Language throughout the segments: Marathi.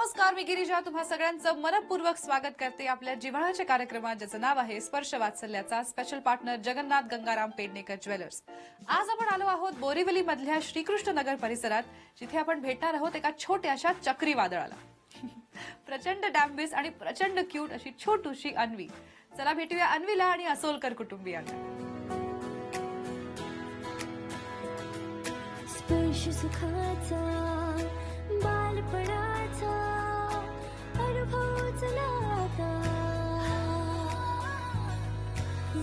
नमस्कार, मी गिरिजा तुम्हा सगळ्यांचं मनपूर्वक स्वागत करते आपल्या जिव्हाळ्याच्या कार्यक्रमात, ज्याचं नाव आहे स्पर्श वात्सल्याचा. Special partner Jagannath Gangaram Pednekar jewellers. आज आपण आलो आहोत बोरिवली मधल्या श्रीकृष्ण नगर परिसरात, जिथे आपण भेटणार आहोत एका छोट्याशा चक्रीवादळाला. प्रचंड डॅम्बिस आणि प्रचंड क्यूट अशी छोटूशी अन्वी. चला भेटूया अन्वीला आणि असोलकर कुटुंबियांना. स्पर्श सुखाचा बालपणाचा अनुभव चला आता.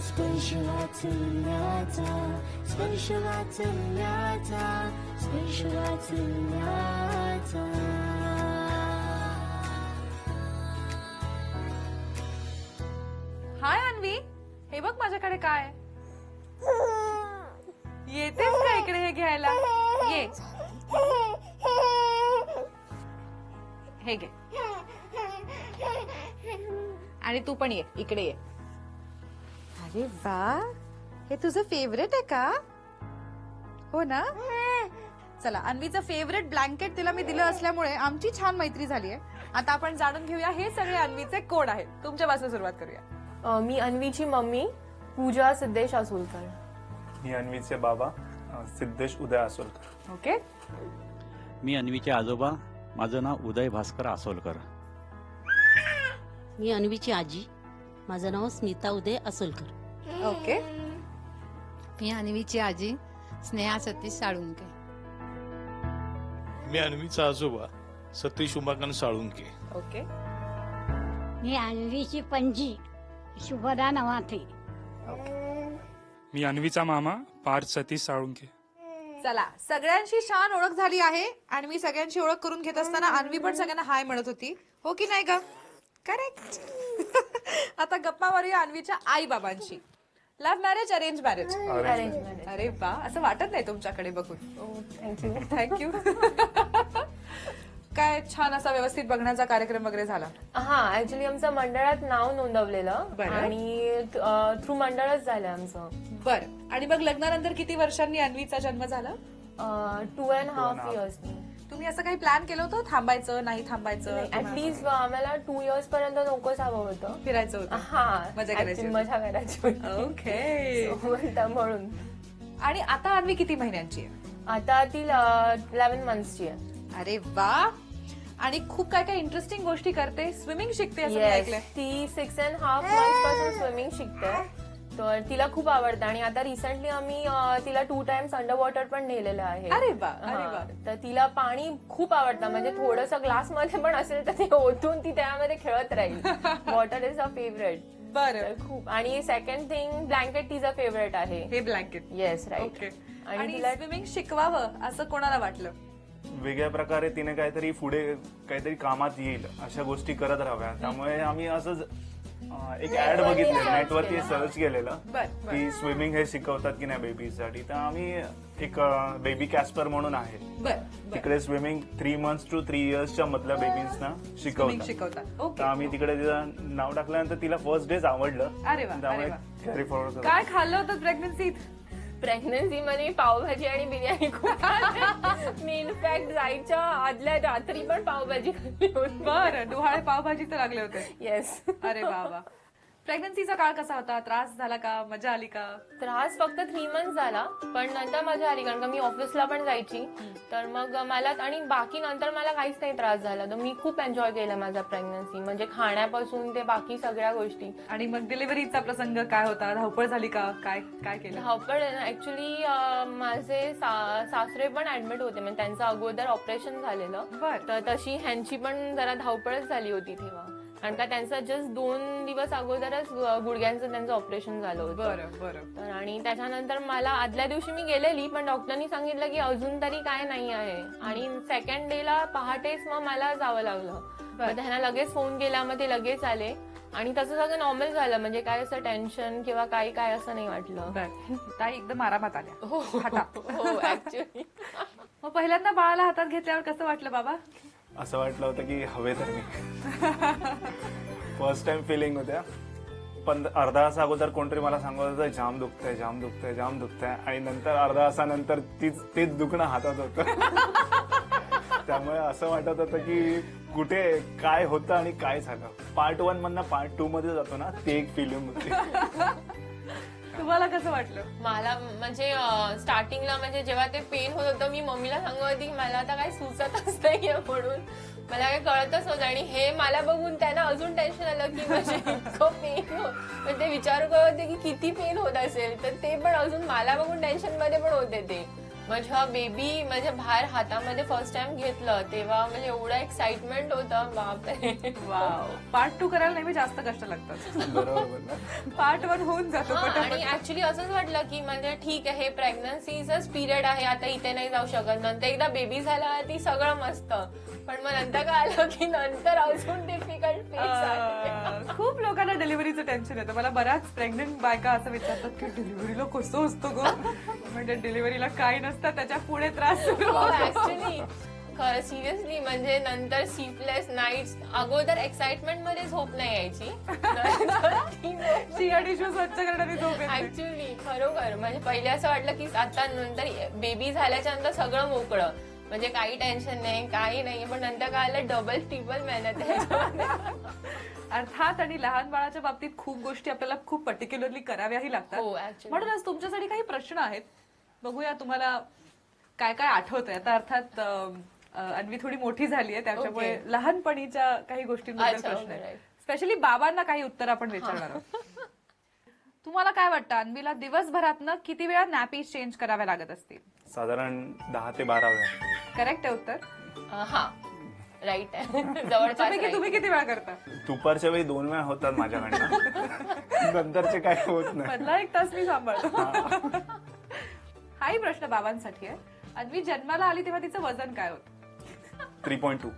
स्पर्श वात्सल्याचा, स्पर्श वात्सल्याचा, स्पर्श वात्सल्याचा. हाय अन्वी, हे बघ माझ्याकडे काय. येतेस का इकडे हे घ्यायला? ये, हे घे. आणि तू पण ये, इकडे ये. अरे वा, हे तुझं फेवरेट आहे का? हो ना. चला, अन्वीचं फेवरेट ब्लँकेट तिला मी दिलं असल्यामुळे आमची छान मैत्री झाली आहे. आता आपण जाणून घेऊया हे सगळे अन्वीचे कोड आहेत. तुमच्यापासून सुरुवात करूया. मी अन्वीची मम्मी पूजा सिद्धेश असोलकर. मी अन्वीचे बाबा सिद्धेश उदय असोलकर. ओके. मी अन्वीचे आजोबा, माझं नाव उदय भास्कर असोलकर. मी अन्वीची आजी, माझं नाव स्मिता उदय असोलकर. ओके. मी अन्वीची आजी स्नेहा सतीश साळुंके. मी अन्वीचा आजोबा सतीश उमाकांत साळुंके. ओके. मी अन्वीची पणजी शुभदा नवाथे. मी अन्वीचा मामा पार्थ सतीश साळुंके. चला, सगळ्यांशी छान ओळख झाली आहे आणि मी सगळ्यांची ओळख करून घेत असताना अन्वी पण सगळ्यांना हाय म्हणत होती, हो की नाही ग? करेक्ट. आता गप्पा मारूया अन्वीच्या आई बाबांशी. Love marriage, arrange marriage? Arrange marriage. अरे वा, असं वाटत नाही तुमच्याकडे बघून. थँक्यू. थँक्यू. काय छान असा व्यवस्थित बघण्याचा कार्यक्रम वगैरे झाला? हा, ऍक्च्युली आमचं मंडळात नाव नोंदवलेलं बरं. आणि थ्रू मंडळच झालं आमचं. बर. आणि मग लग्नानंतर किती वर्षांनी अन्वीचा जन्म झाला? 2.5 years. तुम्ही असं काही प्लॅन केलं होतं, थांबायचं नाही थांबायचं? ऍटलीस्ट आम्हाला 2 years पर्यंत नकोच हवं होतं. फिरायचं होतं. हा, मजा करायची actually मजा करायची होती. ओके. So, म्हणून. आणि आता अन्वी किती महिन्यांची आहे? आता ती 11 monthsची आहे. अरे वा. आणि खूप काय काय इंटरेस्टिंग गोष्टी करते, स्विमिंग शिकते असं मी ऐकलंय. ती 6.5 months पासून स्विमिंग शिकते. तर तिला खूप आवडतं आणि आता रिसेंटली आम्ही तिला 2 times अंडर वॉटर पण नेलेलं आहे. अरे वा, अरे वा. तर तिला पाणी खूप आवडतं, म्हणजे थोडंसं ग्लासमध्ये पण असेल तर ते ओतून ती त्यामध्ये खेळत राहील. Water is a favourite. बरं. खूप. आणि सेकंड थिंग, ब्लँकेट तिचं फेवरेट आहे. हे ब्लँकेट. Yes, right. ओके. आणि आणि तिला स्विमिंग शिकवावं असं कोणाला वाटलं? वेगळ्या प्रकारे तिने काहीतरी पुढे काहीतरी कामात येईल अशा गोष्टी करत राहाव्या, त्यामुळे आम्ही असंच एक ऍड बघितलं, नेटवरती सर्च केलेलं की स्विमिंग हे शिकवतात की नाही बेबीसाठी. तर आम्ही एक बेबी कॅस्पर म्हणून आहे, तिकडे स्विमिंग 3 months to 3 years मधल्या बेबीजना शिकवतात. ओके. तर आम्ही तिकडे तिचं नाव टाकल्यानंतर तिला फर्स्ट डेच आवडलं. अरे वा, अरे वा. Carry forward. काय खाल्लं होतं प्रेग्नन्सीत? प्रेग्नन्सी मध्ये पावभाजी आणि बिर्याणी खूप खाल्ली. मी इनफॅक्ट जायच्या आदल्या रात्री पण पावभाजी खाल्ली होती. बरं. डोहाळे पावभाजी तर लागले होते. येस. अरे वा. प्रेग्नन्सीचा काळ कसा होता? त्रास झाला का? मजा आली का? त्रास फक्त 3 months झाला, पण नंतर मजा आली, कारण का मी ऑफिसला पण जायची. तर मग मला आणि बाकी नंतर मला काहीच नाही त्रास झाला. तर मी खूप एन्जॉय केला माझा प्रेग्नन्सी, म्हणजे खाण्यापासून ते बाकी सगळ्या गोष्टी. आणि मग डिलिव्हरीचा प्रसंग काय होता? धावपळ झाली का? काय काय केलं? धावपळ ऍक्च्युली माझे सासरे पण ऍडमिट होते, म्हणजे त्यांचं अगोदर ऑपरेशन झालेलं. तर तशी ह्यांची पण जरा धावपळच झाली होती तेव्हा, कारण का त्यांचं जस्ट 2 दिवस अगोदरच गुडघ्यांचं त्यांचं ऑपरेशन झालं होतं. बरं. तर आणि त्याच्यानंतर मला आदल्या दिवशी मी गेलेली, पण डॉक्टरनी सांगितलं की अजून तरी काय नाही आहे. आणि सेकंड डेला पहाटेच मग मला जावं लागलं. मग त्यांना लगेच फोन केला, मग ते लगेच आले आणि तसं सगळं नॉर्मल झालं, म्हणजे काय असं टेन्शन किंवा काय असं नाही वाटलं. ताई एकदम आरामात आल्या. हो ऍक्च्युली. मग पहिल्यांदा बाळाला हातात घेतल्यावर कसं वाटलं बाबा? असं वाटलं होतं की हवे तर मी. फर्स्ट टाइम फिलिंग होत्या. पण अर्धा तास अगोदर कोणतरी मला सांगत होतं जाम दुखतंय जाम दुखतंय जाम दुखतंय, आणि नंतर अर्धा तासानंतर तेच दुखणं हातात होतं. त्यामुळे असं वाटत होतं की कुठे काय होतं आणि काय झालं. पार्ट 1 मधनं पार्ट 2 मध्ये जातो ना, ती एक फिल्म होती. तुम्हाला कसं वाटलं? मला म्हणजे स्टार्टिंगला म्हणजे जेव्हा ते पेन होत होतं मी मम्मीला सांगत होती की मला आता काही सुचतच नाहीये म्हणून मला काही कळतच नव्हतं. आणि हे मला बघून त्यांना अजून टेन्शन आलं की म्हणजे इतकं पेन म्हणजे ते विचार करत होते की किती पेन होत असेल. तर ते पण अजून मला बघून टेन्शन मध्ये पण होते ते. मग जेव्हा बेबी म्हणजे बाहेर हातामध्ये फर्स्ट टाइम घेतलं तेव्हा म्हणजे एवढा एक्साइटमेंट होता बापरे. वाव. पार्ट 2 करायला नेहमी जास्त कष्ट लागतात. बरोबर. पार्ट 1 होऊन जातो आणि पटापट. ऍक्च्युली असंच वाटलं की म्हणजे ठीक आहे हे प्रेग्नन्सीचाच पिरियड आहे आता इथे नाही जाऊ शकत. नंतर एकदा बेबी झाला ती सगळं मस्त. पण मग नंतर काय आलं की नंतर अजून डिफिकल्ट फेज. खूप लोकांना डिलिव्हरीचं टेन्शन येतं. मला बऱ्याच प्रेग्नेंट बायका असं विचारतात की डिलिव्हरीला कसं असतं ग. म्हणजे डिलिव्हरीला काही नसतं त्याच्या पुढे त्रास सुरू होतो. ऍक्च्युली सिरियसली म्हणजे नंतर स्लीपलेस नाईट्स. अगोदर एक्साइटमेंट मध्ये झोप नाही यायची. शिया टिश्यू स्वच्छ करणारी झोप येते. ऍक्च्युली खरोखर म्हणजे पहिले असं वाटलं की आता नंतर बेबी झाल्याच्या नंतर सगळं मोकळं म्हणजे काही टेन्शन नाही काही नाही. पण नंतर काय आलं डबल ट्रिपल मेहनत आहे. अर्थात. आणि लहान बाळाच्या बाबतीत खूप गोष्टी आपल्याला खूप पर्टिक्युलरली कराव्याही लागतात. हो, actually. म्हणूनच तुमच्यासाठी काही प्रश्न आहेत. बघूया तुम्हाला काय काय आठवतंय. आता अर्थात अन्वी थोडी मोठी झाली आहे त्याच्यामुळे लहानपणीच्या काही गोष्टींबद्दल अच्छा, प्रश्न आहेत. right. स्पेशली बाबांना काही उत्तर आपण विचारणार आहोत. तुम्हाला काय वाटतं अन्वीला दिवसभरातनं किती वेळा नॅपीज चेंज कराव्या लागत असतील? साधारण 10 ते 12 वेळा. करेक्ट आहे उत्तर? हा राईट आहे. जवळपास त्यापैकी right. तुम्ही किती वेळा करता? दुपारच्या वेळी 2 वेळा होतात माझ्याकडनं. नंतरचे काय होत नाही. मधला 1 तास मी सांभाळतो. हाही प्रश्न बाबांसाठी आहे. अन्वी जन्माला आली तेव्हा तिचं वजन काय होतं? 3.2.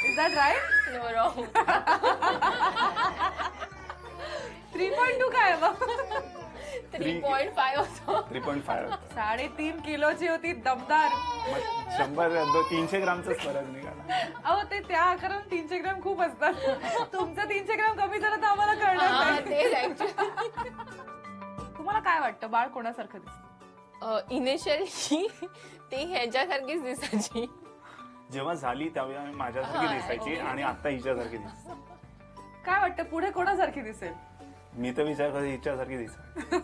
Is that right? No, wrong. 3.2 काय आहे मग? 3.5 होतो. 3.5 होतं. 3.5 किलोची होती दमदार. मग 300 ग्रामचाच फरक निघाला. अहो ते त्या आकारात 300 ग्राम खूप असतात. तुमचं 300 ग्राम कमी झालं तर आम्हाला कळणार हा, नाही. तेच actually. तुम्हाला काय वाटतं बाळ कोणासारखं दिसतं? इनिशियली ते ह्याच्यासारखीच दिसायची. जेव्हा झाली त्यावेळी माझ्यासारखी दिसायची आणि आता हिच्यासारखी दिसते. काय वाटतं पुढे कोणासारखी दिसेल? मी तर विचार करतो हिच्यासारखी दिसावी.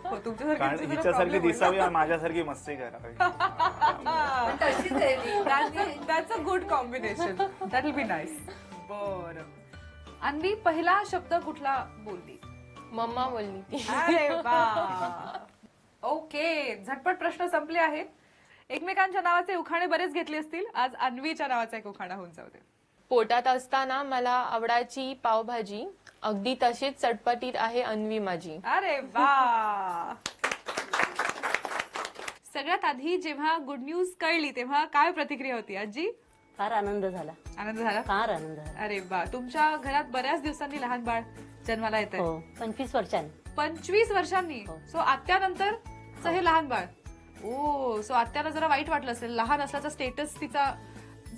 हो, तुमच्यासारखी कारण दिसेल तर हिच्यासारखी problem होईल. दिसावी आणि माझ्यासारखी मस्ती करावी. That's a good combination. That will be nice. बरं. अन्वी पहिला शब्द कुठला बोलली? मम्मा बोलली ती. अरे वा. ओके, झटपट प्रश्न संपले आहेत. एकमेकांच्या नावाचे उखाणे बरेच घेतले असतील. आज अन्वीच्या नावाचा एक उखाणा होऊन जाऊ दे. पोटात असताना मला आवडायची पावभाजी अगदी तशीच चटपटीत आहे अन्वी माझी. अरे वा. सगळ्यात आधी जेव्हा गुड न्यूज कळली तेव्हा काय प्रतिक्रिया होती आजी? फार आनंद झाला. आनंद झाला? फार आनंद झाला. अरे वा. तुमच्या घरात बऱ्याच दिवसांनी लहान बाळ जन्माला येत आहे. हो 25 वर्षांनी. 25 वर्षांनी. हो. सो आत्यानंतर हे लहान बाळ. ओ, सो आत्याला जरा वाईट वाटलं असेल. लहान असल्याचा स्टेटस तिचा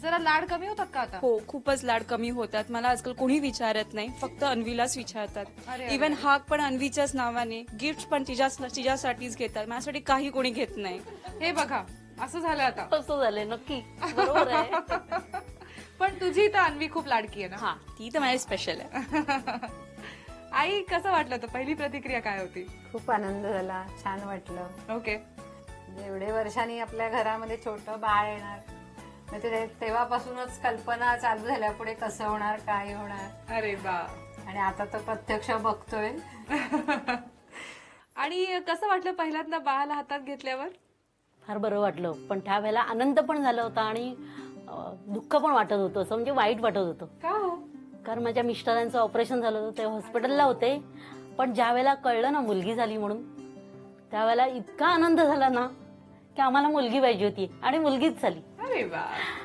जरा लाड कमी होतात का आता? हो खूपच लाड कमी होतात. मला आजकाल कोणी विचारत नाही, फक्त अन्वीलाच विचारतात. अरे, इव्हन हाक पण अन्वीच्याच नावाने, गिफ्ट पण तिच्यासाठीच घेतात, माझ्यासाठी काही कोणी घेत नाही. हे बघा असं झालं आता. असं झालंय नक्की. बरोबर आहे. पण तुझी तर अन्वी खूप लाडकी आहे ना? हा ती तर माझी स्पेशल आहे. आई कसं वाटलं तर पहिली प्रतिक्रिया काय होती? खूप आनंद झाला, छान वाटलं. ओके. एवढे वर्षांनी आपल्या घरामध्ये छोटं बाळ येणार म्हणजे तेव्हापासूनच कल्पना चालू झाल्या पुढे कसं होणार काय होणार. अरे वा. आणि आता तर प्रत्यक्ष बघतोय. आणि कसं वाटलं पहिल्यांदा बाळाला हातात घेतल्यावर? फार बरं वाटलं, पण त्यावेळेला आनंद पण झाला होता आणि दुःख पण वाटत होतं. असं म्हणजे वाईट वाटत होतं. का हो? कारण माझ्या मिस्टरांचं ऑपरेशन झालं होतं, ते हॉस्पिटलला होते. पण ज्या वेळेला कळलं ना मुलगी झाली म्हणून, त्यावेळेला इतका आनंद झाला ना की आम्हाला मुलगी पाहिजे होती आणि मुलगीच झाली. अरे वा.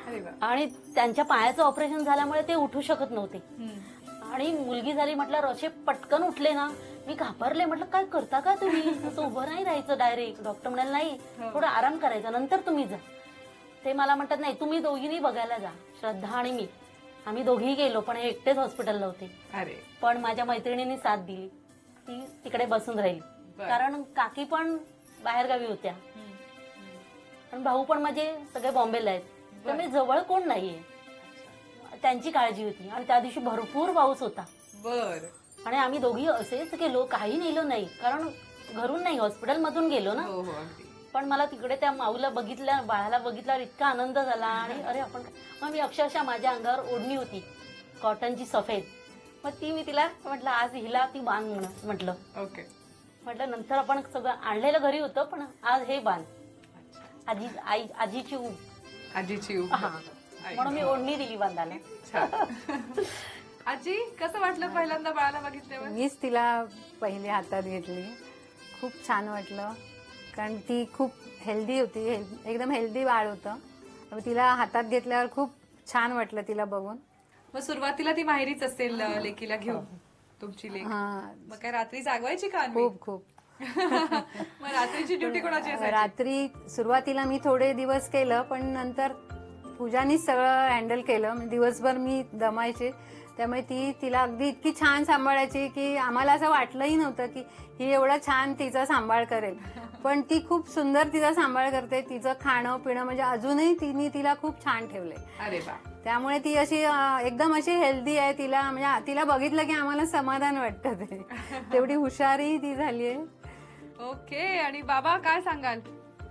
अरे वा. आणि त्यांच्या पायाचं ऑपरेशन झाल्यामुळे ते उठू शकत नव्हते. आणि मुलगी झाली म्हटल्यावर असे पटकन उठले ना, मी घाबरले. म्हटलं काय करता का तुम्ही? असं उभं नाही राहायचं डायरेक्ट. डॉक्टर म्हणाले नाही, थोडं आराम करायचा, नंतर तुम्ही जा. ते मला म्हणतात नाही तुम्ही दोघींनी बघायला जा. श्रद्धा आणि मी आम्ही दोघीही गेलो, पण हे एकटेच हॉस्पिटलला होते. अरे. पण माझ्या मैत्रिणींनी साथ दिली. ती तिकडे बसून राहिली, कारण काकी पण बाहेरगावी होत्या आणि भाऊ पण माझे सगळे बॉम्बेला आहेत. त्यामुळे जवळ कोण नाहीये, त्यांची काळजी होती. आणि त्या दिवशी भरपूर पाऊस होता. बर. आणि आम्ही दोघी असेच गेलो, काही नेलो नाही, कारण घरून नाही, हॉस्पिटलमधून गेलो ना. पण मला तिकडे त्या माऊला बघितल्या, बाळाला बघितल्यावर इतका आनंद झाला. आणि अरे आपण, मग मी अक्षरशः माझ्या अंगावर ओढणी होती कॉटनची सफेद, मग ती मी तिला म्हटलं आज हिला ती बांध म्हटलं. ओके. म्हटलं नंतर आपण सगळं आणलेलं घरी होतं, पण आज हे बांध. आजीची ऊब. हा, म्हणून मी ओढणी दिली बांधायला. आजी, कसं वाटलं पहिल्यांदा बाळाला बघितल्यावर? मीच तिला पहिले हातात घेतली. खूप छान वाटलं, कारण ती खूप हेल्दी होती, एकदम हेल्दी बाळ होतं. तिला हातात घेतल्यावर खूप छान वाटलं तिला बघून. मग सुरुवातीला ती माहेरीच असेल लेकीला घेऊन, तुमची लेक. मग काय रात्री जागवायची का? खूप खूप. मग रात्रीची ड्युटी कोणाची असायची? रात्री सुरुवातीला मी थोडे दिवस केलं, पण नंतर पूजानीच सगळं हँडल केलं. दिवसभर मी दमायचे, त्यामुळे ती तिला अगदी इतकी छान सांभाळायची की आम्हाला असं वाटलंही नव्हतं की ही एवढं छान तिचा सांभाळ करेल. पण ती खूप सुंदर तिचा सांभाळ करते. तिचं खाणं पिणं म्हणजे अजूनही तिला खूप छान ठेवलंय. अरे वा. त्यामुळे ती अशी एकदम अशी हेल्दी आहे. तिला म्हणजे तिला बघितलं की आम्हाला समाधान वाटतं. ते तेवढी हुशारही ती झालीये. ओके. आणि बाबा काय सांगाल?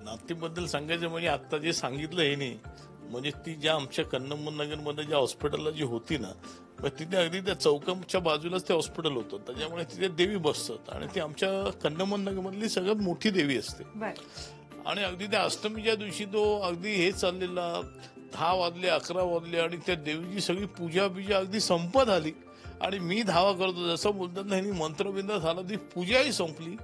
नातीबद्दल सांगायचं म्हणजे आता जे सांगितलं हे नाही, म्हणजे ती ज्या आमच्या कन्नमन नगर मध्ये ज्या हॉस्पिटलला जी होती ना, तिथे अगदी त्या चौकाच्या बाजूलाच ते हॉस्पिटल होतं. त्याच्यामुळे तिथे देवी बसतात आणि ती आमच्या कन्नमन नगर मधली सगळ्यात मोठी देवी असते. आणि अगदी त्या अष्टमीच्या दिवशी तो अगदी हे चाललेला, 10 वाजले 11 वाजले आणि त्या देवीची सगळी पूजा अगदी संपत आली. आणि मी धावा करतो, जसं बोलतात ना, ह्यांनी मंत्रबिंद झाला, ती पूजाही संपली.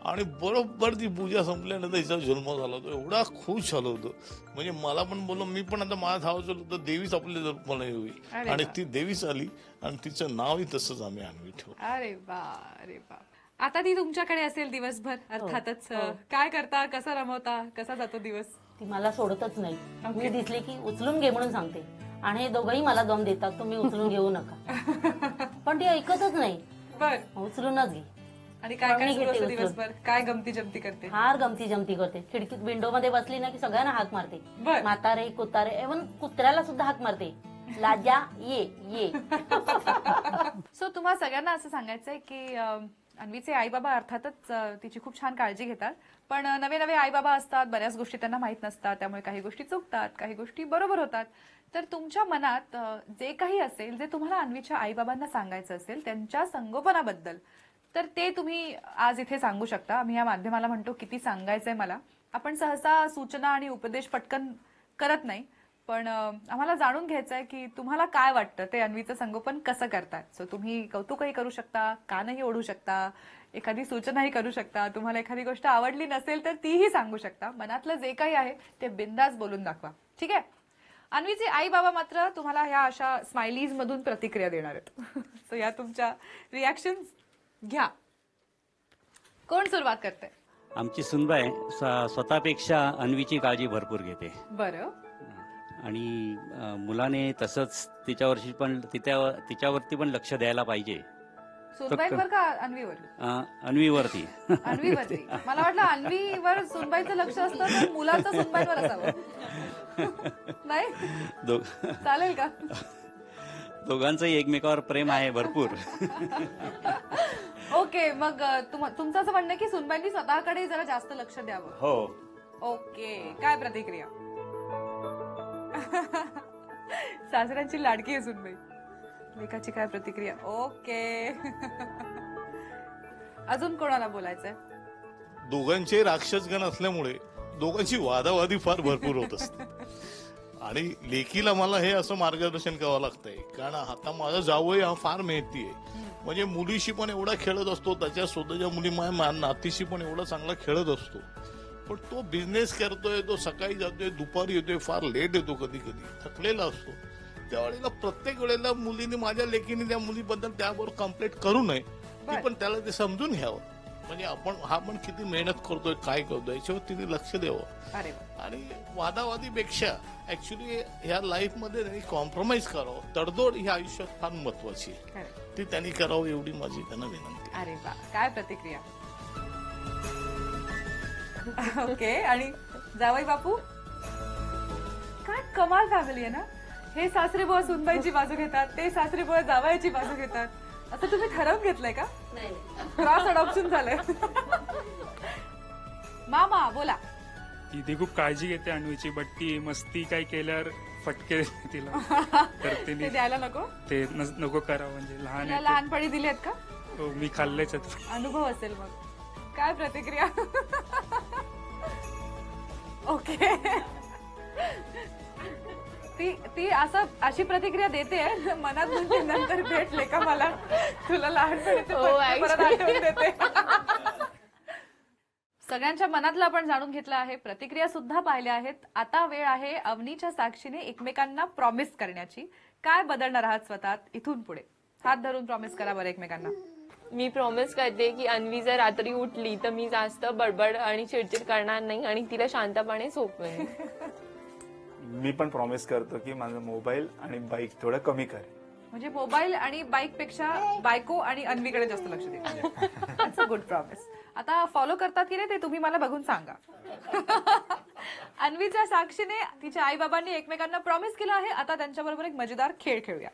आणि बरोबर ती पूजा संपल्यानंतर हिचा जन्म झाला होता. एवढा खुश झालो होतो, म्हणजे मला पण बोललो, मी पण आता माझा धावा चालू होतं, देवीच आपल्या जन्माला होईल. आणि ती देवीच आली आणि तिचं नावही तसंच आम्ही अन्वी ठेवलं. अरे वा, अरे वा. आता ती तुमच्याकडे असेल दिवसभर अर्थातच. काय करता, कसा रमवता, कसा जातो दिवस? ती मला सोडतच नाही. मी दिसले की उचलून घे म्हणून सांगते, आणि हे दोघंही मला दम देतात, तुम्ही उचलून घेऊ नका. पण ती ऐकतच नाही. उचलूनच घे. आणि काय काय सुरू असतं दिवसभर? काय गमती जमती करते? फार गमती जमती करते. खिडकीत विंडो मध्ये बसली ना की सगळ्यांना हाक मारते. म्हातारे कुतारे, इव्हन कुत्र्याला सुद्धा हाक मारते, लाजा ये ये. सो तुम्हा सगळ्यांना असं सांगायचंय की अन्वीचे आई बाबा अर्थातच तिची खूप छान काळजी घेतात, पण नवे नवे आई बाबा असतात, बऱ्याच गोष्टी त्यांना माहित नसतात, त्यामुळे काही गोष्टी चुकतात, काही गोष्टी बरोबर होतात. तर तुमच्या मनात जे काही असेल, जे तुम्हाला अन्वीच्या आई बाबांना सांगायचं असेल त्यांच्या संगोपनाबद्दल, तर ते तुम्ही आज इथे सांगू शकता. आम्ही या माध्यमाला म्हणतो किती सांगायचंय मला. आपण सहसा सूचना आणि उपदेश पटकन करत नाही, पण आम्हाला जाणून घ्यायचंय की तुम्हाला काय वाटतं ते अन्वीचं संगोपन कसं करतात. सो तुम्ही कौतुकही करू शकता, कानही ओढू शकता, एखादी सूचनाही करू शकता. तुम्हाला एखादी गोष्ट आवडली नसेल तर तीही सांगू शकता. मनातलं जे काही आहे ते बिंदास बोलून दाखवा, ठीक आहे? अन्वीचे आई बाबा मात्र तुम्हाला ह्या अशा स्माइलीज मधून प्रतिक्रिया देणार आहेत. सो या तुमच्या रिॲक्शन घ्या. कोण सुरुवात करते? आमची सुनबाई स्वतःपेक्षा अन्वीची काळजी भरपूर घेते. बरं. आणि मुलाने तसंच तिच्यावरती पण लक्ष द्यायला पाहिजे. सुनबाईंवर का अन्वीवर? अन्वीवरती. अन्वीवरती. मला वाटलं अन्वीवर सुनबाईचं लक्ष असतं तर मुलाचं सुनबाईंवर असावं. नाही चालेल का? दोघांचंही एकमेकावर प्रेम आहे भरपूर. ओके. मग तुमचं असं म्हणणं की सुनबाईंनी स्वतःकडे जरा जास्त लक्ष द्यावं? हो. ओके. काय प्रतिक्रिया? सासऱ्यांची लाडकी आहे सुनबाई. लेकाची काय प्रतिक्रिया? ओके. अजून कोणाला बोलायचंय? दोघांचे राक्षसगण असल्यामुळे दोघांची वादावादी फार भरपूर होत असते. आणि लेकीला मला हे असं मार्गदर्शन करावं लागतंय, कारण आता माझा जावई हा फार मेहनती आहे. म्हणजे मुलीशी पण एवढा खेळत असतो, त्याच्या स्वतःच्या मुली माझ्या नातीशी पण एवढा चांगला खेळत असतो. पण तो बिझनेस करतोय, तो सकाळी जातोय, दुपारी येतोय, फार लेट येतो, कधी कधी थकलेला असतो. त्यावेळेला प्रत्येक वेळेला मुलीने, माझ्या लेकीने त्या मुलीबद्दल त्याबरोबर कंप्लेंट करू नये, ती पण त्याला ते समजून घ्यावं. म्हणजे हा पण किती मेहनत करतोय, काय करतोय याच्यावर तिने लक्ष द्यावं. आणि वादावादीपेक्षा ऍक्च्युली ह्या लाईफ मध्ये कॉम्प्रोमाइज करावं. तडजोड ही आयुष्यात फार महत्वाची आहे, ती त्यांनी करावं एवढी माझी त्यांना विनंती. अरे वा, काय प्रतिक्रिया? ओके. आणि जावई बापू काय कमाल फॅमिली आहे ना. हे सासरे बुवा सुनबाईची बाजू घेतात, ते सासरे बुवा जावयाची बाजू घेतात. असं तुम्ही ठरवून घेतलंय का? क्रॉस अडॉप्शन झालंय. मामा बोला. ती खूप काळजी घेते अन्वीची, बट ती मस्ती काय केल्यावर फटके देते तिला. तर ते तिने द्यायला नको. ते नको करावं, म्हणजे लहान तुला आहे लहानपणी दिलेत का? ते. हो, मी खाल्लेच आहेत. अनुभव असेल मग. काय प्रतिक्रिया? ओके. ती असं अशी प्रतिक्रिया देते मनात नंतर भेटले का मला तुला लहानपणी परत आठवून देते. सगळ्यांच्या मनातलं आपण जाणून घेतलं आहे, प्रतिक्रिया सुद्धा पाहिल्या आहेत. आता वेळ आहे अवनीच्या साक्षीने एकमेकांना प्रॉमिस करण्याची. काय बदलणार आहात स्वतः इथून पुढे? हात धरून प्रॉमिस करा बरं एकमेकांना. मी प्रॉमिस करते की अन्वी जर रात्री उठली तर मी जास्त बडबड आणि चिडचिड करणार नाही आणि तिला शांतपणे झोपवेन. मी पण प्रॉमिस करतो की माझा मोबाईल आणि बाईक थोडं कमी करेल. म्हणजे मोबाईल आणि बाईक पेक्षा बायको आणि अन्वीकडे जास्त लक्ष देते. That's a good promise. आता फॉलो करतात की नाही ते तुम्ही मला बघून सांगा. अन्वीच्या साक्षीने तिच्या आई बाबांनी एकमेकांना प्रॉमिस केलं आहे. आता त्यांच्याबरोबर एक मजेदार खेळ खेळूया.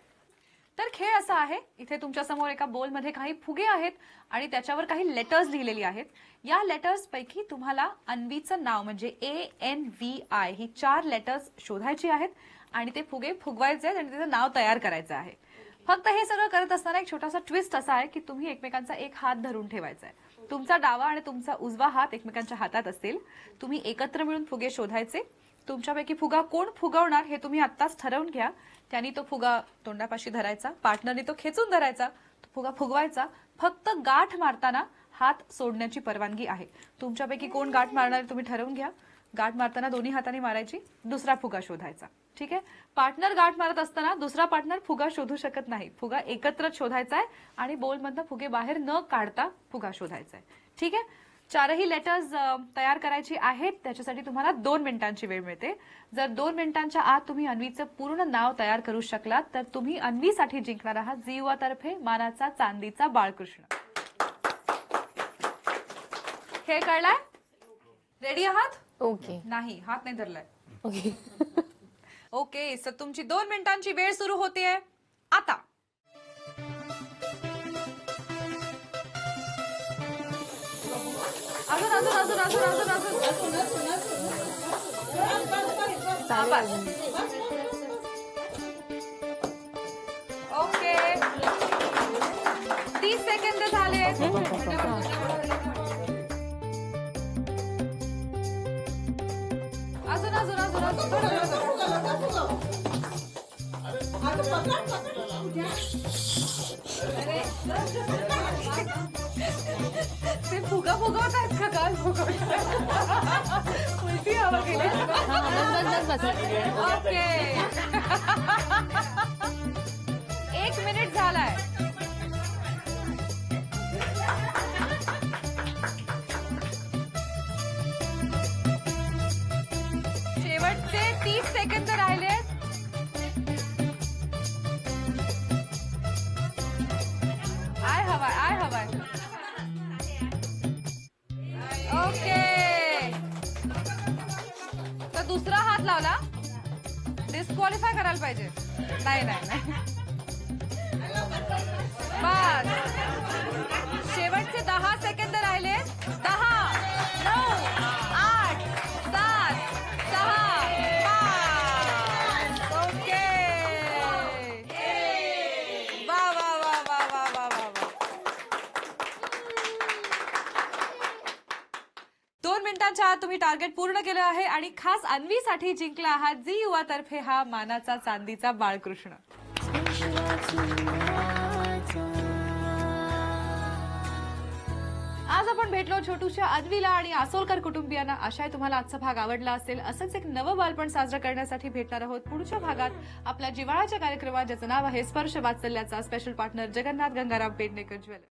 तर खेळ असा आहे, इथे तुमच्या समोर एका बोलमध्ये काही फुगे आहेत आणि त्याच्यावर काही लेटर्स लिहिलेली आहेत. या लेटर्स पैकी तुम्हाला अन्वीचं नाव म्हणजे ANVI ही 4 लेटर्स शोधायची आहेत आणि ते फुगे फुगवायचे आहेत आणि त्याचं नाव तयार करायचं आहे. फक्त हे सगळं करत असताना एक छोटासा ट्विस्ट असा आहे की तुम्ही एकमेकांचा एक हात धरून ठेवायचा आहे. तुमचा डावा आणि तुमचा उजवा हात एकमेकांच्या हातात असेल. तुम्ही एकत्र मिळून फुगे शोधायचे. तुमच्यापैकी फुगा कोण फुगवणार हे तुम्ही आत्ताच ठरवून घ्या. त्यांनी तो फुगा तोंडापाशी धरायचा, पार्टनरनी तो खेचून धरायचा, तो फुगा फुगवायचा. फक्त गाठ मारताना हात सोडण्याची परवानगी आहे. तुमच्यापैकी कोण गाठ मारणार तुम्ही ठरवून घ्या. गाठ मारताना दोन्ही हातांनी मारायची, दुसरा फुगा शोधायचा. ठीक आहे. पार्टनर गाठ मारत असताना दुसरा पार्टनर फुगा शोधू शकत नाही. फुगा एकत्र शोधायचा आहे आणि बोलमधनं फुगे बाहेर न काढता फुगा शोधायचा आहे. ठीक आहे. 4ही लेटर्स तयार करायची आहेत. त्याच्यासाठी तुम्हाला 2 मिनिटांची वेळ मिळते. जर 2 मिनिटांच्या आत तुम्ही अन्वीचं पूर्ण नाव तयार करू शकलात तर तुम्ही अन्वीसाठी जिंकणार आहात झी युवातर्फे मानाचा चांदीचा बाळकृष्ण. खेळ कळलाय? रेडी आहात? ओके. नाही, हात नाही धरलाय. ओके. ओके. सर तुमची 2 मिनिटांची वेळ सुरू होतीये आता. अजून अजून अजून अजून अजून अजून ओके. 30 सेकंद झाले. अजून अजून अजून ते फुगा फुगवत आहेत का? काल फुगवतात उलटी हवा गेली. ओके. 1 मिनिट झालाय. शेवटचे 30 सेकंद राहिलेत. आय हवाय. ओके. तर दुसरा हात लावला, डिस्क्वालिफाय करायला पाहिजे. नाही. बस. शेवटचे 10 सेकंद राहिले. 10, 9, 8, 7, 6, 5. ओके. वा. 2 मिनिटांच्या आत तुम्ही टार्गेट पूर्ण केलं आहे आणि खास अन्वीसाठी जिंकला आहात झी युवातर्फे हा मानाचा चांदीचा बाळकृष्ण. आज आपण भेटलो छोटूशा अन्वीला आणि आसोलकर कुटुंबियांना. आशा तुम्हाला आजचा भाग आवडला असेल. असंच एक नवं बालपण साजरं करण्यासाठी भेटणार आहोत पुढच्या भागात आपल्या जिव्हाळ्याच्या कार्यक्रमात, ज्याचं नाव आहे स्पर्श वात्सल्याचा. Special partner Jagannath Gangaram Pednekar jewellers.